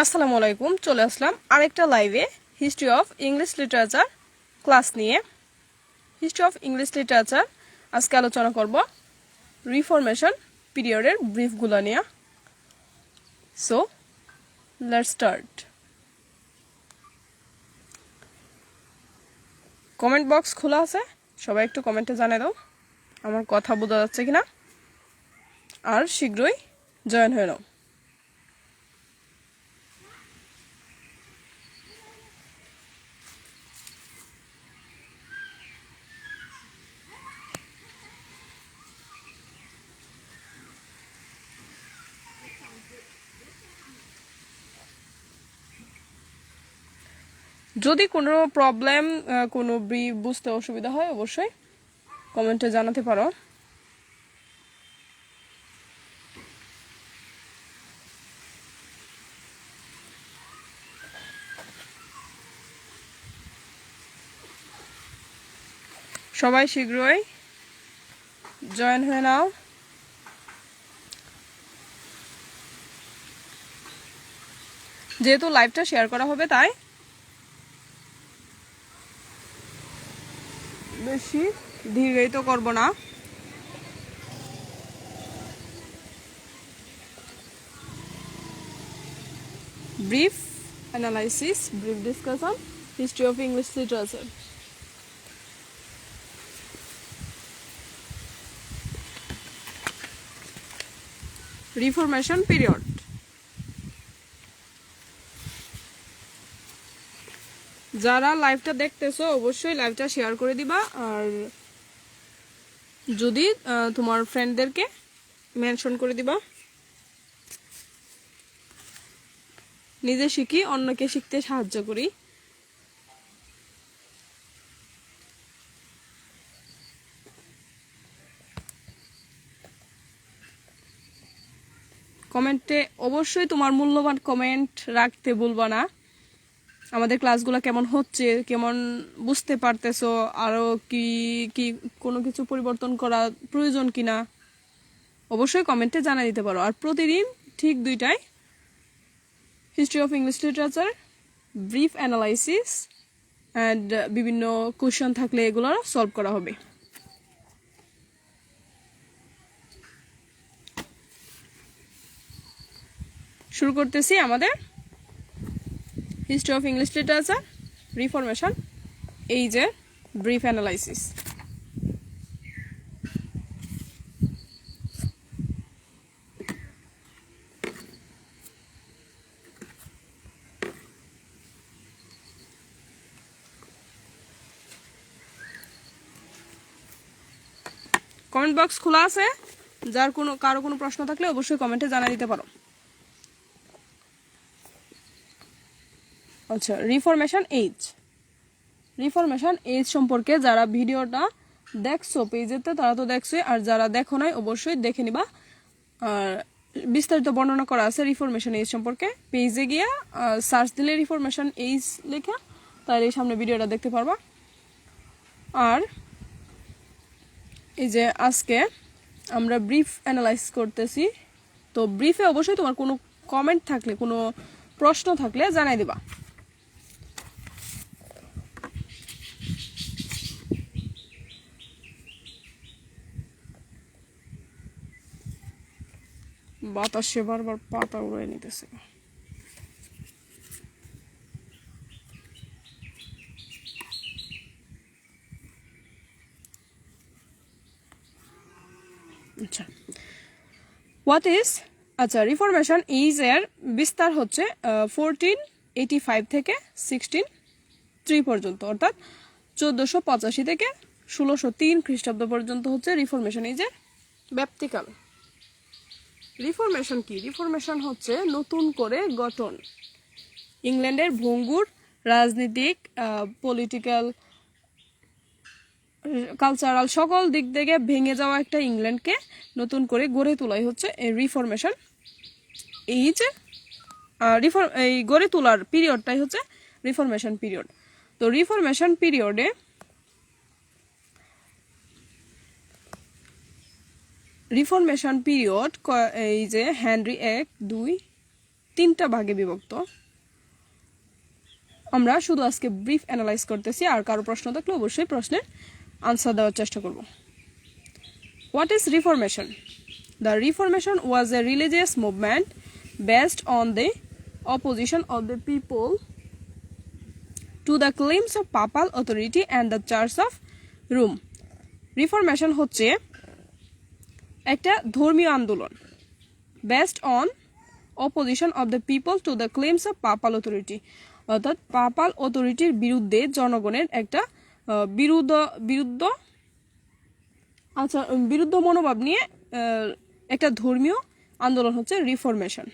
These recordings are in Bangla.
আসসালামু আলাইকুম, চলে আসলাম আরেকটা লাইভে history of English literature class নিয়ে। হিস্ট্রি অফ ইংলিশ লিটারেচার আজকে আলোচনা করব রিফরমেশন পিরিয়ডের ব্রিফগুলো নিয়ে। So let's start. Comment box খোলা আছে, সবাই একটু কমেন্টে জানিয়ে দাও আমার কথা বোঝা যাচ্ছে কিনা, আর শীঘ্রই জয়েন হয়ে নাও। যদি কোনো প্রবলেম, কোনো ব্রিফ বুঝতে অসুবিধা হয় অবশ্যই কমেন্টে জানাতে পারো। সবাই শীঘ্রই জয়েন হয়ে নাও। যেহেতু লাইভটা শেয়ার করা হবে তাই বেশি দীর্ঘায়িত করব না। Brief analysis, brief discussion, history of English literature. Reformation period. যারা লাইভটা দেখতেছো অবশ্যই লাইভটা শেয়ার করে দিবা, আর যদি তোমার ফ্রেন্ডদেরকে মেনশন করে দিবা। নিজে শিখি, অন্যকে শিখতে সাহায্য করি। কমেন্টে অবশ্যই তোমার মূল্যবান কমেন্ট রাখতে ভুলবা না। আমাদের ক্লাসগুলো কেমন হচ্ছে, কেমন বুঝতে পারতেছো, আরও কি কি কোনো কিছু পরিবর্তন করা প্রয়োজন কিনা অবশ্যই কমেন্টে জানিয়ে দিতে পারো। আর প্রতিদিন ঠিক 2টায় history of English literature brief analysis and বিভিন্ন কোশ্চেন থাকলে এগুলো সলভ করা হবে। শুরু করতেছি আমাদের history of English literature reformation, এই যে ব্রিফ অ্যানালাইসিস। কমেন্ট বক্স খোলা আছে, কারো কোনো প্রশ্ন থাকলে অবশ্যই কমেন্টে জানিয়ে দিতে পারো। আচ্ছা, রিফরমেশন এজ সম্পর্কে যারা ভিডিওটা দেখছো পেজেতে তারা তো দেখছোই, আর যারা দেখো নাই অবশ্যই দেখে নিবা। আর বিস্তারিত বর্ণনা করা আছে রিফরমেশন এজ সম্পর্কে। পেজে গিয়া সার্চ দিলে রিফরমেশন এজ লেখা, তাহলে এই সামনে ভিডিওটা দেখতে পারবা। আর এই যে আজকে আমরা ব্রিফ অ্যানালাইজ করতেছি, তো ব্রিফে অবশ্যই তোমার কোনো কমেন্ট থাকলে, কোনো প্রশ্ন থাকলে জানাই দিবা। বাতাসে বারবার পাতা উড়াই নিতেছে। আচ্ছা, রিফরমেশন ইজ এর বিস্তার হচ্ছে 1485 থেকে 1603 পর্যন্ত, অর্থাৎ 1485 থেকে 1603 খ্রিস্টাব্দ পর্যন্ত হচ্ছে রিফরমেশন ইজের ব্যাপ্তিকাল। রিফরমেশন কি? রিফরমেশন হচ্ছে নতুন করে গঠন। ইংল্যান্ডের ভঙ্গুর রাজনীতিক, পলিটিক্যাল, কালচারাল সকল দিক থেকে ভেঙে যাওয়া একটা ইংল্যান্ডকে নতুন করে গড়ে তোলাই হচ্ছে এই রিফরমেশন। এই গড়ে তোলার পিরিয়ডটাই হচ্ছে রিফরমেশন পিরিয়ড। তো রিফরমেশন পিরিয়ডে এই যে হেনরি 1, 2, তিনটা ভাগে বিভক্ত। আমরা শুধু আজকে ব্রিফ অ্যানালাইজ করতেছি, আর কারো প্রশ্ন থাকলে অবশ্যই প্রশ্নের আনসার দেওয়ার চেষ্টা করব। What is reformation? The reformation was a religious movement based on the opposition of the people to the claims of papal authority and the church of Rome. Reformation হচ্ছে একটা ধর্মীয় আন্দোলন based on opposition of the people to the claims of papal authority, অর্থাৎ পাপাল অথরিটির বিরুদ্ধে জনগণের একটা বিরুদ্ধ মনোভাব নিয়ে একটা ধর্মীয় আন্দোলন হচ্ছে reformation.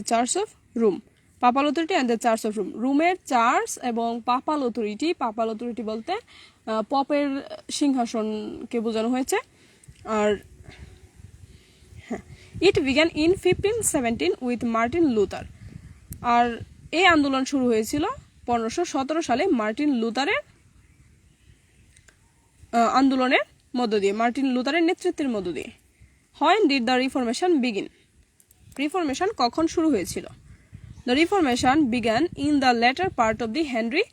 Church of Rome, papal authority and the church of Rome. রোমের চার্চ এবং পাপাল অথরিটি বলতে পপের সিংহাসনকে বোঝানো হয়েছে। আর it began in 1517 with Martin Luther. আর এই আন্দোলন শুরু হয়েছিল 1517 সালে মার্টিন লুথারের আন্দোলনের মধ্য দিয়ে, মার্টিন লুথারের নেতৃত্বের মধ্য দিয়ে। When did the reformation begin? Reformation কখন শুরু হয়েছিল? The reformation began in the latter part of the Henry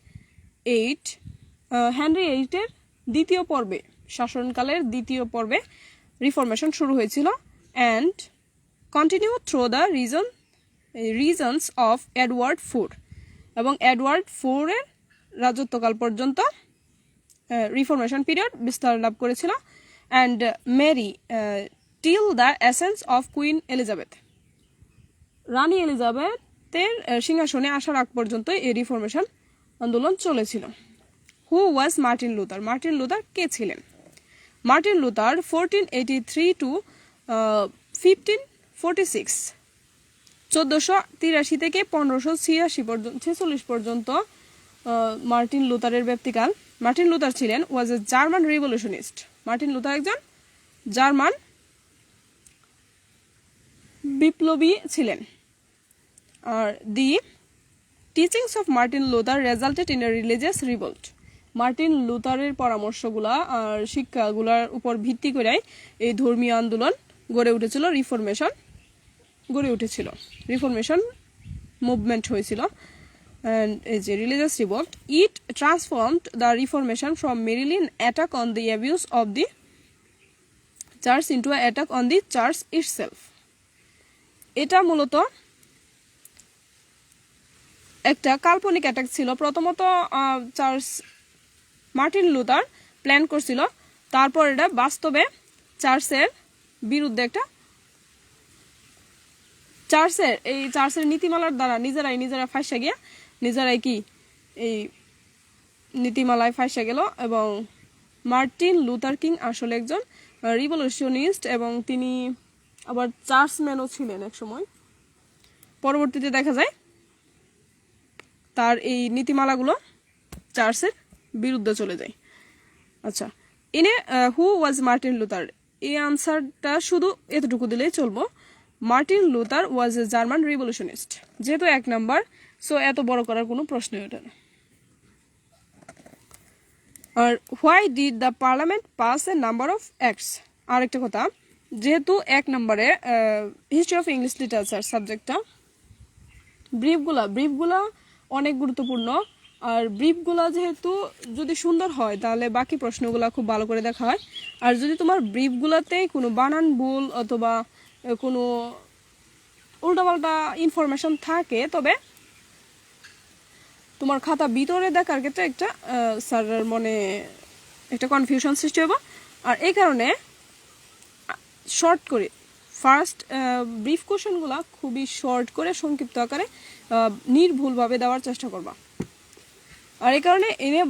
এইটের দ্বিতীয় পর্বে, শাসনকালের দ্বিতীয় পর্বে রিফরমেশন শুরু হয়েছিল, and continue through the reigns of Edward four, এবং এডওয়ার্ড ফোরের রাজত্বকাল পর্যন্ত রিফরমেশন পিরিয়ড বিস্তার লাভ করেছিল, and Mary till the essence of queen Elizabeth. রানী এলিজাবেথের সিংহাসনে আসার আগ পর্যন্ত এই রিফরমেশন আন্দোলন চলেছিল। Who was Martin Luther? Martin Luther কে ছিলেন? মার্টিন লুথার 1483 টু 1546, 1483 থেকে 1546 পর্যন্ত মার্টিন লুথারের ব্যক্তিকাল। মার্টিন লুথার ছিলেন was a German revolutionist. Martin Luther একজন জার্মান বিপ্লবী ছিলেন। আর the teachings of Martin Luther resulted in a religious revolt. Martin লুথারের পরামর্শগুলা আর শিক্ষাগুলার উপর ভিত্তি করে এই ধর্মীয় আন্দোলন গড়ে উঠেছিল, রিফরমেশন মুভমেন্ট হয়েছিল। And is a religious revolt. It transformed the Reformation from merely an attack on the abuse of the church into an attack on the church itself. এটা মূলত একটা কাল্পনিক অ্যাটাক ছিল। প্রথমত মার্টিন লুথার প্ল্যান করছিল, তারপর এটা বাস্তবে চার্চের বিরুদ্ধে একটা চার্চের নীতিমালার দ্বারা নিজেরা ফাঁসা গিয়া নিজেরাই এই নীতিমালায় ফাঁসা গেল। এবং মার্টিন লুথার কিং আসলে একজন রিভলিউশনিস্ট, এবং তিনি আবার চার্চম্যানও ছিলেন এক সময়। পরবর্তীতে দেখা যায় তার এই নীতিমালাগুলো চার্চের বিরুদ্ধে চলে যায়। আচ্ছা, হু ওয়াজ মার্টিন লুথার? এই আনসারটা শুধু এতটুকু দিলেই চলবো। Martin Luther was a German রিভলিউশনিস্ট, যেহেতু 1 নাম্বার, সো এত বড় করার কোনো প্রশ্নই ওঠে না। আর why did the parliament pass a number of acts? আরেকটা কথা, যেহেতু 1 নম্বরে হিস্ট্রি অফ ইংলিশ লিটারেচার সাবজেক্টটা, ব্রিফগুলা অনেক গুরুত্বপূর্ণ। আর ব্রিফগুলা যেহেতু যদি সুন্দর হয় তাহলে বাকি প্রশ্নগুলো খুব ভালো করে দেখা হয়। আর যদি তোমার ব্রিফগুলাতে কোনো বানান ভুল অথবা কোনো উল্টাপাল্টা ইনফরমেশন থাকে, তবে তোমার খাতা ভিতরে দেখার ক্ষেত্রে একটা স্যারের মনে একটা কনফিউশন সৃষ্টি হবে। আর এই কারণে শর্ট করে ফার্স্ট ব্রিফ কোশ্চেনগুলো খুবই শর্ট করে সংক্ষিপ্ত আকারে নির্ভুলভাবে দেওয়ার চেষ্টা করবা। আর এই কারণে এনে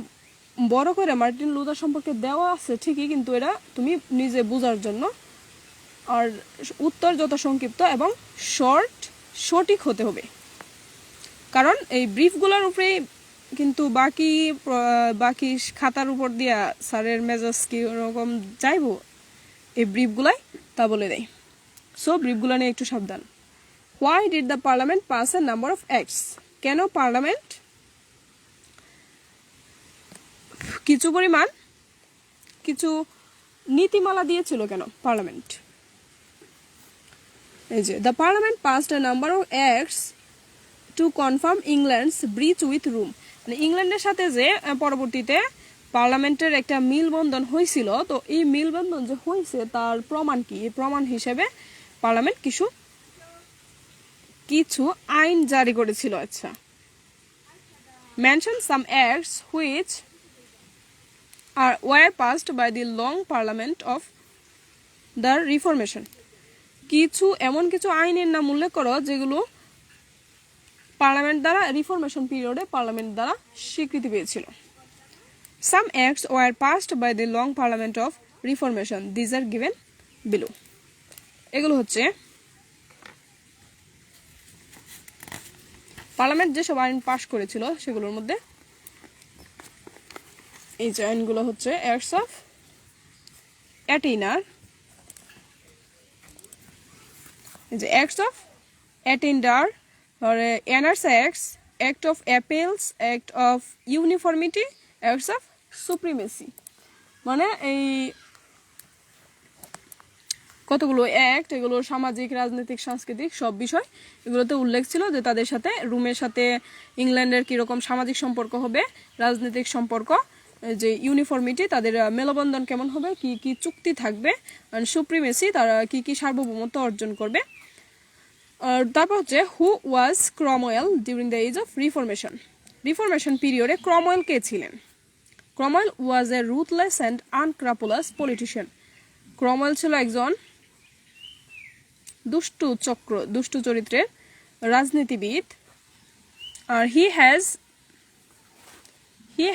বড় করে মার্টিন লুথার সম্পর্কে দেওয়া আছে ঠিকই, কিন্তু এটা তুমি নিজে বোঝার জন্য। আর উত্তর যত সংক্ষিপ্ত এবং সঠিক হতে হবে, কারণ এই ব্রিফগুলোর উপরেই কিন্তু বাকি খাতার উপর দিয়া স্যারের মেজাজ কীরকম যাইব এই ব্রিফগুলাই তা বলে দেয়। সো ব্রিফগুলো নিয়ে একটু সাবধান। Why did the parliament pass a number of acts? কেন পার্লামেন্ট কিছু নীতিমালা দিয়েছিল? কেন পার্লামেন্ট? এই যে the parliament passed a number of acts to confirm England's breach with Rome, মানে ইংল্যান্ডের সাথে যে পরবর্তীতে পার্লামেন্টের একটা মিলবন্ধন হয়েছিল, তো এই মিলবন্ধন যে হয়েছে তার প্রমাণ কি, এই প্রমাণ হিসেবে পার্লামেন্ট কিছু আইন জারি করেছিল। আচ্ছা, mention some acts which were passed by the long parliament of the Reformation, কিছু এমন কিছু আইনের নাম উল্লেখ করো যেগুলো পার্লামেন্ট দ্বারা রিফরমেশন পিরিয়ডে পার্লামেন্ট দ্বারা স্বীকৃতি পেয়েছিল। Some acts were passed by the long parliament of Reformation. These are given below. এগুলো হচ্ছে পার্লামেন্ট যেসব আইন পাশ করেছিল সেগুলোর মধ্যে এই যে আইনগুলো হচ্ছে অ্যাক্টস অফ অ্যাটেইনার, এই যে acts of attainder, annates acts, act of appeals, act of uniformity, acts of supremacy. মানে এই কতগুলো অ্যাক্ট, এগুলো সামাজিক, রাজনৈতিক, সাংস্কৃতিক সব বিষয় এগুলোতে উল্লেখ ছিল যে তাদের সাথে রোমের সাথে ইংল্যান্ডের কীরকম সামাজিক সম্পর্ক হবে, রাজনৈতিক সম্পর্ক, যে ইউনিফর্মিটি তাদের মেলবন্ধন কেমন হবে, কি কি চুক্তি থাকবে, আর সুপ্রিমেসি তারা কি কি সার্বভৌমত্ব অর্জন করবে। আর তারপর হচ্ছে who was Cromwell during the age of reformation, reformation পিরিয়ডে ক্রমওয়েল কে ছিলেন। Cromwell was a ruthless and unscrupulous politician, Cromwell ছিল একজন দুষ্টু চরিত্রের রাজনীতিবিদ। আর he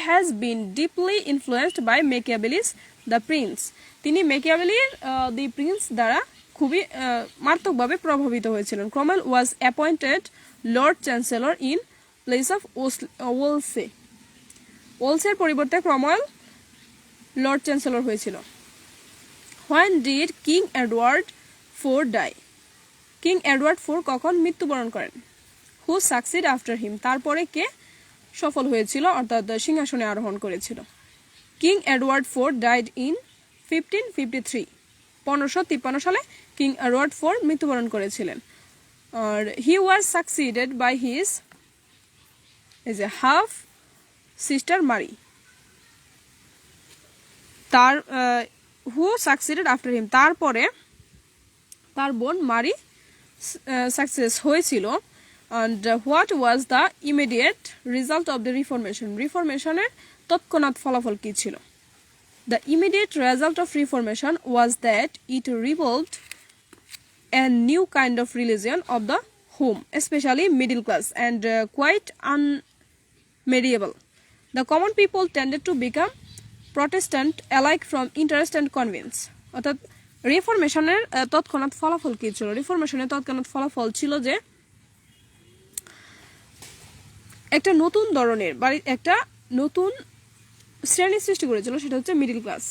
has been deeply influenced by Machiavelli's the prince, তিনি মেকিয়াভেলির দি প্রিন্স দ্বারা খুবই মারাত্মকভাবে প্রভাবিত হয়েছিলেন। Cromwell was appointed lord chancellor in place of Wolsey, ওলসের পরিবর্তে ক্রমওয়েল লর্ড চ্যান্সেলর হয়েছিল। When did king Edward IV die, king Edward IV কখন মৃত্যুবরণ করেন। হু সাকসিড আফটার হিম, তারপরে কে সফল হয়েছিল অর্থাৎ সিংহাসনে আরোহণ করেছিল। King Edward IV died in 1553, 1553 সালে কিং এডওয়ার্ড IV মৃত্যুবরণ করেছিলেন। আর he was succeeded by his half sister Mary, তার হু সাকসিডেড আফটার হিম, তারপরে তার বোন মারি সাকসেস হয়েছিল। and what was the immediate result of the reformation, রিফরমেশনের তৎক্ষণাৎ ফলাফল কি ছিল। the immediate result of reformation was that it revolved a new kind of religion of the home, especially middle class and quite unmediable. The common people tended to become Protestant alike from interest and convenience. অর্থাৎ রিফরমেশনের তৎক্ষণাৎ ফলাফল কি ছিল, রিফরমেশনের তৎক্ষণাৎ ফলাফল ছিল যে একটা নতুন ধরনের একটা নতুন শ্রেণী সৃষ্টি করেছিল, সেটা হচ্ছে মিডল ক্লাস।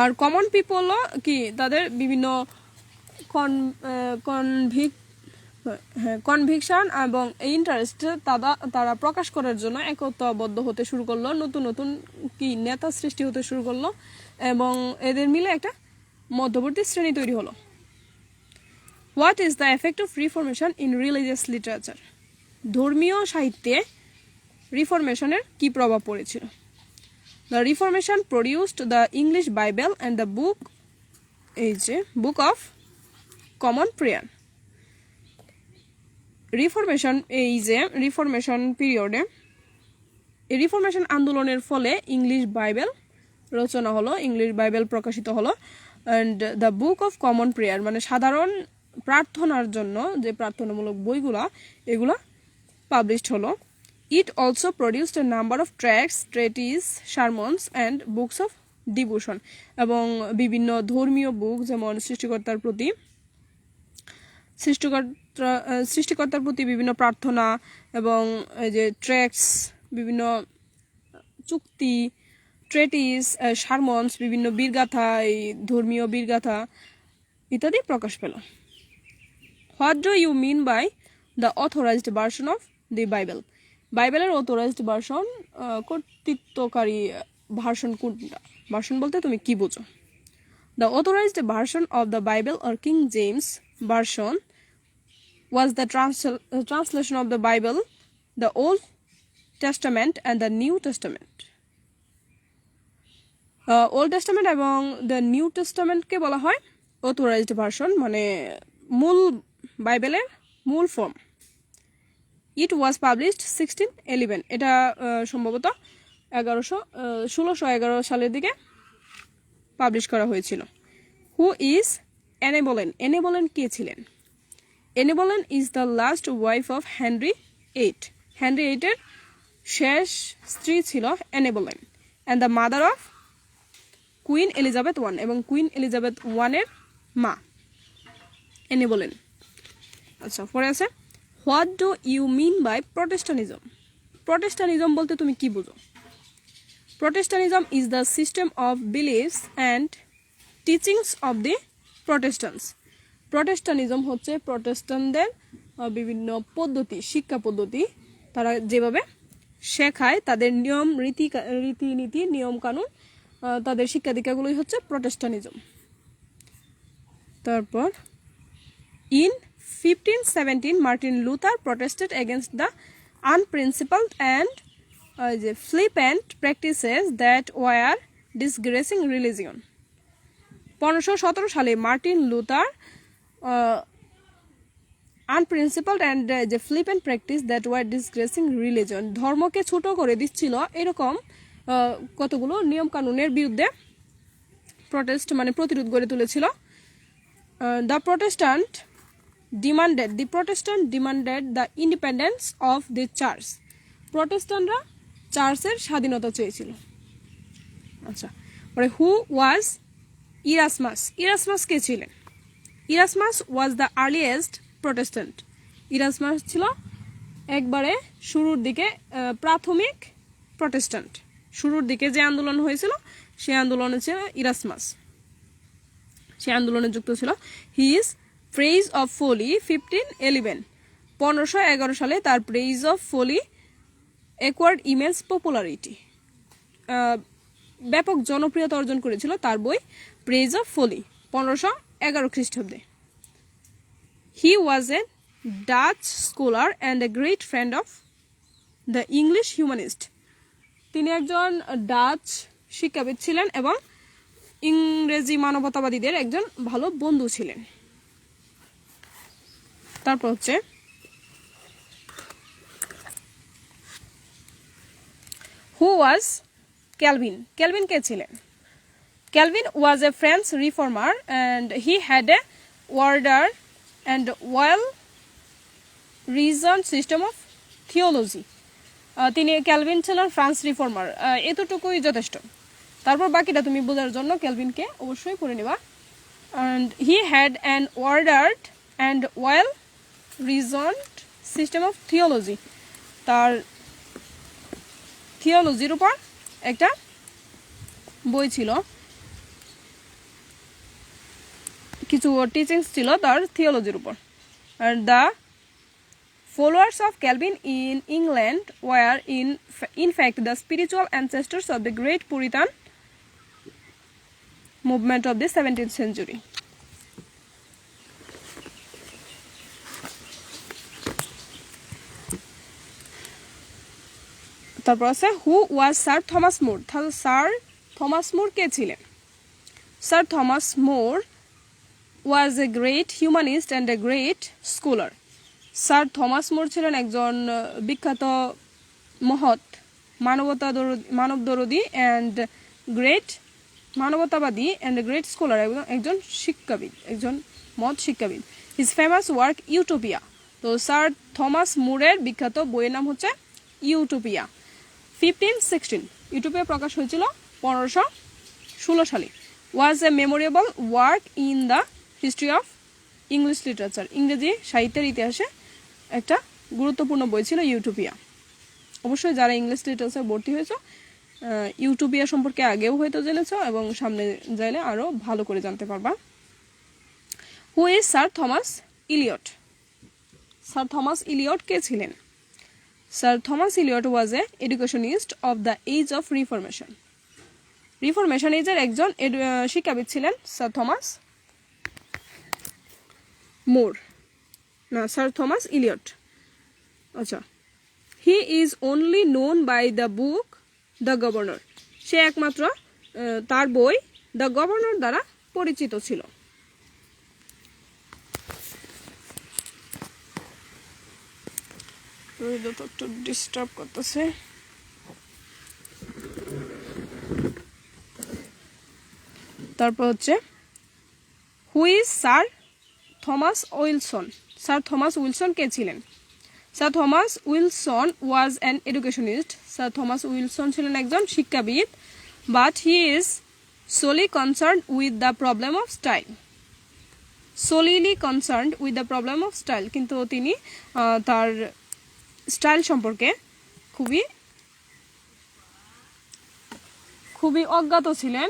আর কমন পিপলও কি তাদের বিভিন্ন কনভিকশন এবং ইন্টারেস্ট তারা প্রকাশ করার জন্য একতাবদ্ধ হতে শুরু করলো, নতুন নতুন কি নেতা সৃষ্টি হতে শুরু করলো এবং এদের মিলে একটা মধ্যবর্তী শ্রেণী তৈরি হলো। What is the effect of reformation in religious literature, ধর্মীয় সাহিত্যে রিফরমেশনের কি প্রভাব পড়েছিল। The reformation produced the English Bible and the book of common prayer. Reformation reformation পিরিয়ডে রিফরমেশন আন্দোলনের ফলে ইংলিশ বাইবেল রচনা হলো, ইংলিশ বাইবেল প্রকাশিত হলো। And the book of common prayer মানে সাধারণ প্রার্থনার জন্য যে প্রার্থনামূলক বইগুলা এগুলা পাবলিশড হলো। It also produced a number of tracts, treatise, sermons and books of devotion, এবং বিভিন্ন ধর্মীয় বুক যেমন সৃষ্টিকর্তার প্রতি বিভিন্ন প্রার্থনা এবং যে ট্র্যাক্টস, বিভিন্ন চুক্তি, ট্রেটিস, সারমনস, বিভিন্ন বীরগাথা, এই ধর্মীয় বীরগাথা ইত্যাদি প্রকাশ পেল। What do you mean by the authorised version of the Bible, বাইবেলের অথরাইজড ভার্সন কর্তৃত্বকারী ভার্সন কোনটা, ভার্সন বলতে তুমি কি বোঝো। The authorized version of the Bible or King James Version was the translation of the Bible, the Old Testament and the New Testament. Old Testament এবং the New Testament কে বলা হয় authorized version, মানে মূল বাইবেলের মূল ফর্ম. It was published 1611. এটা সম্ভবত 1611 সালের দিকে পাবলিশ করা হয়েছিল. Who is Anne Boleyn? Anne Boleyn কে ছিলেন? Anne Boleyn is the last wife of Henry VIII. Henry VIII এর শেষ স্ত্রী ছিল Anne Boleyn and the mother of Queen Elizabeth I এবং Queen Elizabeth I এর মা Anne Boleyn. আচ্ছা, পরে আছে What do you mean by Protestantism? Protestantism বলতে তুমি কি বুঝো? Protestantism is the system of beliefs and teachings of the Protestants. Protestantism হচ্ছে প্রটেস্টান্টদের বিভিন্ন পদ্ধতি, শিক্ষা পদ্ধতি, তারা যেভাবে শেখায়, তাদের নিয়ম রীতিনীতি, নিয়ম কানুন, তাদের শিক্ষা দীক্ষাগুলোই হচ্ছে প্রটেস্টানিজম. তারপর in 1517 Martin Luther protested against the unprincipled and flippant practices that were disgracing religion. 1517 সালে Martin Luther unprincipled and the flippant practice that were disgracing religion, ধর্মকে ছোট করে দিচ্ছিল, এরকম কতগুলো নিয়ম কানুনের বিরুদ্ধে প্রতিরোধ গড়ে তুলেছিল. The Protestant demanded the independence of the church. প্রটেস্ট্যান্টরা চার্চের স্বাধীনতা চেয়েছিল. আচ্ছা, পরে who was Erasmus? Erasmus কে ছিলেন? Erasmus was the earliest Protestant. Erasmus ছিল একবারে শুরুর দিকে প্রাথমিক প্রটেস্ট্যান্ট. শুরুর দিকে যে আন্দোলন হয়েছিল সেই আন্দোলনে ছিল ইরাসমাস, সেই আন্দোলনে যুক্ত ছিল. He is praise of folly 1511. 1511 সালে তার praise of folly acquired immense popularity, ব্যাপক জনপ্রিয়তা অর্জন করেছিল তার বই প্রেইজ অফ ফোলি 1511 খ্রিস্টাব্দে. He was a Dutch scholar and a great friend of the English humanist. তিনি একজন ডাচ শিক্ষাবিদ ছিলেন এবং ইংরেজি মানবতাবাদীদের একজন ভালো বন্ধু ছিলেন. তারপর হচ্ছে হু ওয়াজ ক্যালভিন? ক্যালভিন কে ছিলেন? Calvin was a French reformer and he had a order and well reason system of theology. তিনি ক্যালভিন ছিলেন ফ্রান্স রিফর্মার, এতটুকুই যথেষ্ট. তারপর বাকিটা তুমি বোঝার জন্য ক্যালভিনকে অবশ্যই পড়ে নেবা. And he had an ordered and well reasoned system of theology. তার থিওলজির উপর একটা বই ছিল, কিছু টিচিংস ছিল তার থিওলজির উপর. Are the followers of Calvin in England were in fact the spiritual ancestors of the great Puritan movement of the 17th century. তারপর আছে who was Sir Thomas More? Sir Thomas More কে ছিলেন? Sir Thomas More was a great humanist and a great scholar. Sir Thomas More ছিলেন একজন বিখ্যাত মহৎ মানবদরদী অ্যান্ড গ্রেট মানবতাবাদী অ্যান্ড গ্রেট স্কলার, একজন শিক্ষাবিদ, একজন মহৎ শিক্ষাবিদ. His famous work Utopia. তো স্যার থমাস মুরের বিখ্যাত বইয়ের নাম হচ্ছে ইউটোপিয়া. 1516 ইউটোপিয়া প্রকাশ হয়েছিল 1516 সালে. Was a memorable work in the history of English literature. ইংরেজি সাহিত্যের ইতিহাসে একটা গুরুত্বপূর্ণ বই ছিল ইউটোপিয়া. অবশ্যই যারা ইংলিশ লিটারেচার ভর্তি হয়েছে ইউটোপিয়া সম্পর্কে আগেও হয়তো জেনেছ এবং সামনে যাইলে আরও ভালো করে জানতে পারবা. Who is sir Thomas Elyot? Sir Thomas Elyot কে ছিলেন? Sir Thomas Elyot was an educationist of the age of reformation. Reformation এজের একজন শিক্ষাবিদ ছিলেন স্যার থমাস মোর, না স্যার থমাস ইলিয়ট। আচ্ছা, he is only known by the book the governor, সে একমাত্র তার বই দ্য গভর্নর দ্বারা পরিচিত ছিল। একটু ডিস্টার্ব করতেছে। তারপর হচ্ছে who is sir Thomas Wilson, sir Thomas Wilson কে ছিলেন? Sir Thomas Wilson was an educationist, sir Thomas Wilson ছিলেন একজন শিক্ষাবিদ, but he is solely concerned with the problem of style, solely concerned with the problem of style, কিন্তু তিনি তার স্টাইল সম্পর্কে খুবই অজ্ঞাত ছিলেন,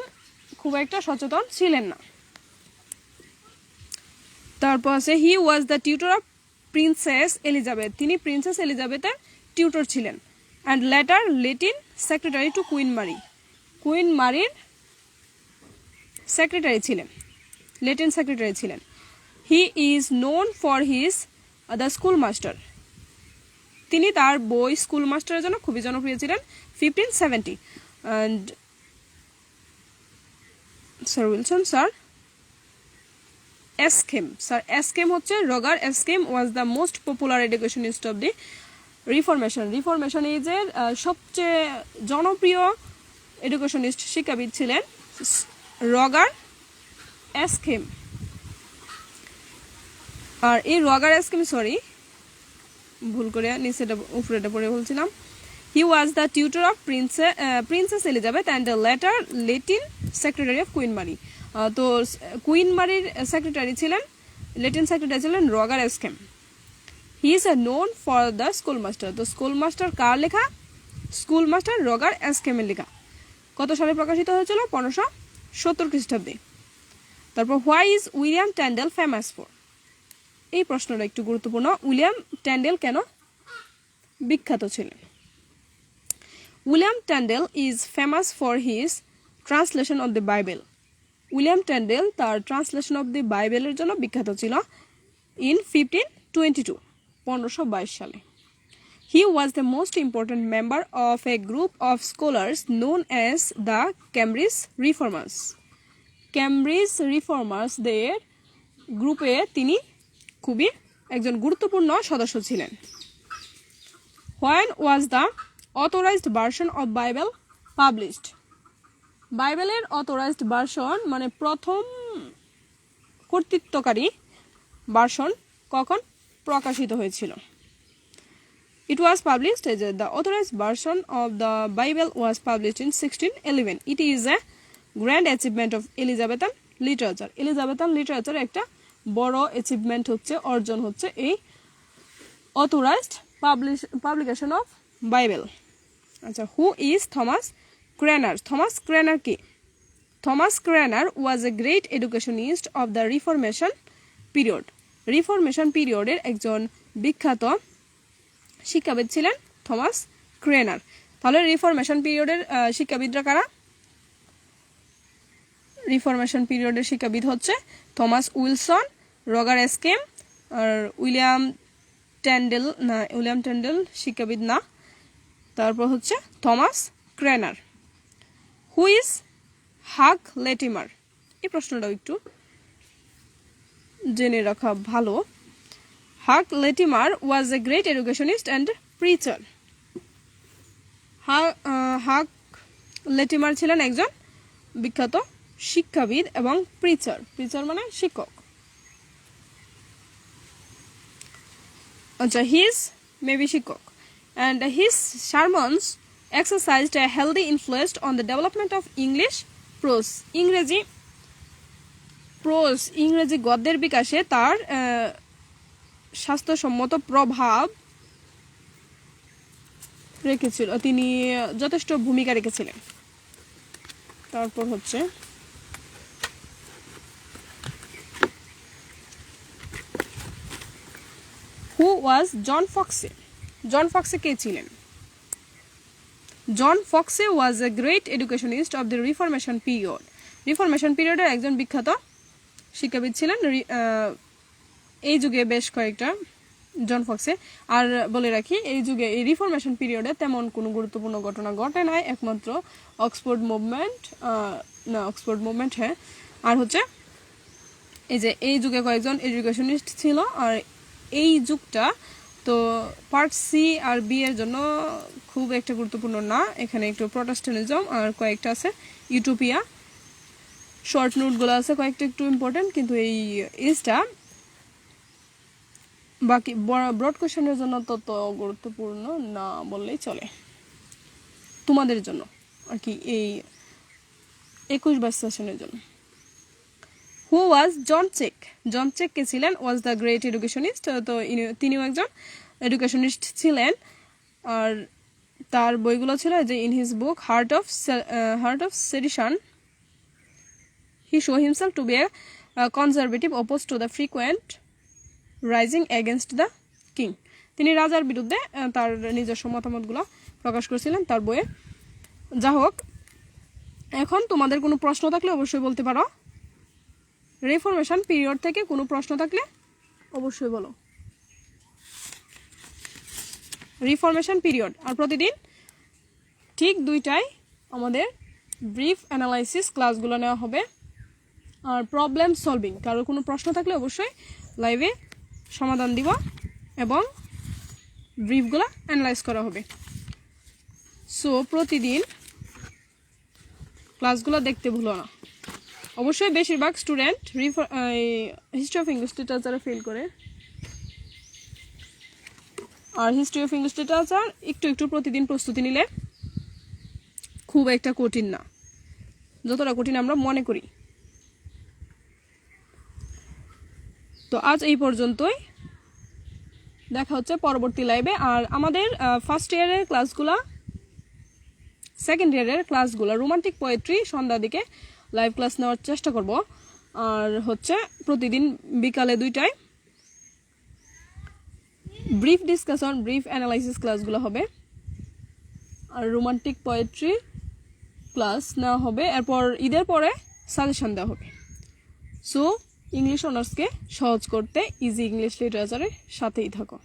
খুব একটা সচেতন ছিলেন না। তারপর আছে he was the tutor of princess Elizabeth, তিনি প্রিন্সেস এলিজাবেথের টিউটর ছিলেন, and later Latin secretary to queen Mary, queen মারির সেক্রেটারি ছিলেন, লেটিন সেক্রেটারি ছিলেন। He is known for his the school master, তিনি তার বই স্কুল মাস্টারের জন্য খুবই জনপ্রিয় ছিলেন। 1570 and sir Wilson sir Ascham, sir Ascham হচ্ছে Roger Ascham was the most popular educationist of the reformation, reformation এজের সবচেয়ে জনপ্রিয় এডুকেশনিস্ট শিক্ষাবিদ ছিলেন রগার এসকেম। আর এই রগার এসকেম, সরি ভুল করে নিচেটা উপরেটা পড়ে বলছিলাম, he was the tutor of princess Elizabeth and the later Latin secretary of queen Mary, তো কুইন মারির সেক্রেটারি ছিলেন, লেটিন সেক্রেটারি ছিলেন Roger Ascham. He is known for the school master, তো স্কুল মাস্টার কার লেখা? স্কুল মাস্টার রগার এসকেমের লেখা। কত সালে প্রকাশিত হয়েছিল? 1570 খ্রিস্টাব্দে। তারপর why is William Tyndale famous for, এই প্রশ্নটা একটু গুরুত্বপূর্ণ। উইলিয়াম ট্যান্ডেল কেন বিখ্যাত ছিলেন? William Tyndale is famous for his translation of the Bible, William Tyndale তার ট্রান্সলেশন অফ দ্য বাইবেলের জন্য বিখ্যাত ছিল ইন 1522, 1522 সালে। He was the most important member of a group of scholars known as the Cambridge Reformers. Cambridge Reformers দের গ্রুপে তিনি খুবই একজন গুরুত্বপূর্ণ সদস্য ছিলেন। When was the authorized version of Bible published? বাইবেলের অথরাইজড ভার্সন মানে প্রথম কর্তৃত্বকারী ভার্সন কখন প্রকাশিত হয়েছিল? It was published, the authorized version of the Bible was published in 1611. It is a grand achievement of Elizabethan literature. Elizabethan literature একটা বড় অ্যাচিভমেন্ট হচ্ছে, অর্জন হচ্ছে এই authorized publication of Bible. আচ্ছা, who is Thomas Cranmer? Thomas Cranmer কি? Thomas Cranmer was a great educationist of the Reformation period. Reformation period এর একজন বিখ্যাত শিক্ষাবিদ ছিলেন থমাস ক্রেনার। তাহলে রিফরমেশন পিরিয়ডের শিক্ষাবিদরা কারা? রিফরমেশন পিরিয়ডের শিক্ষাবিদ হচ্ছে থমাস উইলসন, রগার এসকেম, আর উইলিয়াম ট্যান্ডেল, না উইলিয়াম ট্যান্ডেল শিক্ষাবিদ না, তারপর হচ্ছে থমাস ক্রেনার। হু ইজ হাক লেটিমার? এই প্রশ্নটাও একটু জেনে রাখা ভালো। Huck Latimer was a great educationist and preacher. Huck Latimer ছিলেন একজন বিখ্যাত শিক্ষাবিদ এবং প্রিচার, প্রিচার মানে শিক্ষক। আচ্ছা, হিজ মেবি শিক্ষক, and his sermons exercised a healthy influence on the development of English prose. ইংরেজি গদ্যের বিকাশে তার স্বাস্থ্যসম্মত প্রভাব রেখেছিল, তিনি যথেষ্ট ভূমিকা রেখেছিলেন। তারপর হচ্ছে who was John ফক্সে? John Foxe কে ছিলেন? John Foxe was a great educationist of the reformation period. Reformation পিরিয়ডের একজন বিখ্যাত শিক্ষাবিদ ছিলেন এই যুগে বেশ কয়েকটা জন ফক্সে। আর বলে রাখি, এই যুগে এই রিফরমেশন পিরিয়ডে তেমন কোনো গুরুত্বপূর্ণ ঘটনা ঘটে নাই, একমাত্র অক্সফোর্ড মুভমেন্ট হ্যাঁ। আর হচ্ছে এই যে এই যুগে কয়েকজন এডুকেশনিস্ট ছিল। আর এই যুগটা তো পার্ট সি আর বি এর জন্য খুব একটা গুরুত্বপূর্ণ না, এখানে একটু প্রটেস্ট্যান্টিজম আর কয়েকটা আছে ইউটোপিয়া, শর্ট নোটগুলো আছে কয়েকটা একটু ইম্পর্টেন্ট, কিন্তু এই ইজটা বাকি ব্রড কোয়েশনের জন্য তত গুরুত্বপূর্ণ না বললেই চলে, তোমাদের জন্য আর কি, এই 21 সেশনের জন্য। হু ওয়াজ জন চেক? জন চেক কে ছিলেন? ওয়াজ দ্য গ্রেট এডুকেশনিস্ট, তো তিনিও একজন এডুকেশনিস্ট ছিলেন। আর তার বইগুলো ছিল যে in his book hurt of sedition he show himself to be a conservative oppose to the frequent rising against the king. তিনি রাজার বিরুদ্ধে তার নিজস্ব মতামতগুলো প্রকাশ করেছিলেন তার বইয়ে। যা হোক, এখন তোমাদের কোনো প্রশ্ন থাকলে অবশ্যই বলতে পারো। রিফরমেশন পিরিয়ড থেকে কোনো প্রশ্ন থাকলে অবশ্যই বলো। রিফরমেশন পিরিয়ড আর প্রতিদিন ঠিক 2টায় আমাদের ব্রিফ অ্যানালাইসিস ক্লাসগুলো নেওয়া হবে। আর প্রবলেম সলভিং, কারোর কোনো প্রশ্ন থাকলে অবশ্যই লাইভে সমাধান দিব এবং ব্রিফগুলো অ্যানালাইজ করা হবে। সো প্রতিদিন ক্লাসগুলো দেখতে ভুলো না। অবশ্যই বেশিরভাগ স্টুডেন্ট হিস্ট্রি অফ ইংলিশ লিটারেচারে ফেল করে, আর হিস্ট্রি অফ ইংলিশ লিটারেচার একটু প্রতিদিন প্রস্তুতি নিলে খুব একটা কঠিন না, যতটা কঠিন আমরা মনে করি। তো আজ এই পর্যন্তই, দেখা হচ্ছে পরবর্তী লাইভে। আর আমাদের ফার্স্ট ইয়ারের ক্লাসগুলো, সেকেন্ড ইয়ারের ক্লাসগুলো রোমান্টিক পোয়েট্রি সন্ধ্যার দিকে লাইভ ক্লাস নেওয়ার চেষ্টা করব। আর হচ্ছে প্রতিদিন বিকালে 2টায় ব্রিফ ডিসকাশন, ব্রিফ অ্যানালাইসিস ক্লাসগুলো হবে। আর রোমান্টিক পোয়েট্রি ক্লাস নেওয়া হবে, এরপর ঈদের পরে সাজেশন দেওয়া হবে। সো ইংলিশ অনার্সকে সহজ করতে ইজি ইংলিশ লিটারেচারের সাথেই থাকো।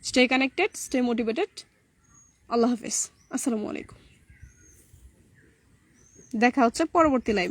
Stay connected, stay motivated. আল্লাহ হাফেজ, আসসালামু আলাইকুম। দেখা হচ্ছে পরবর্তী লাইভ।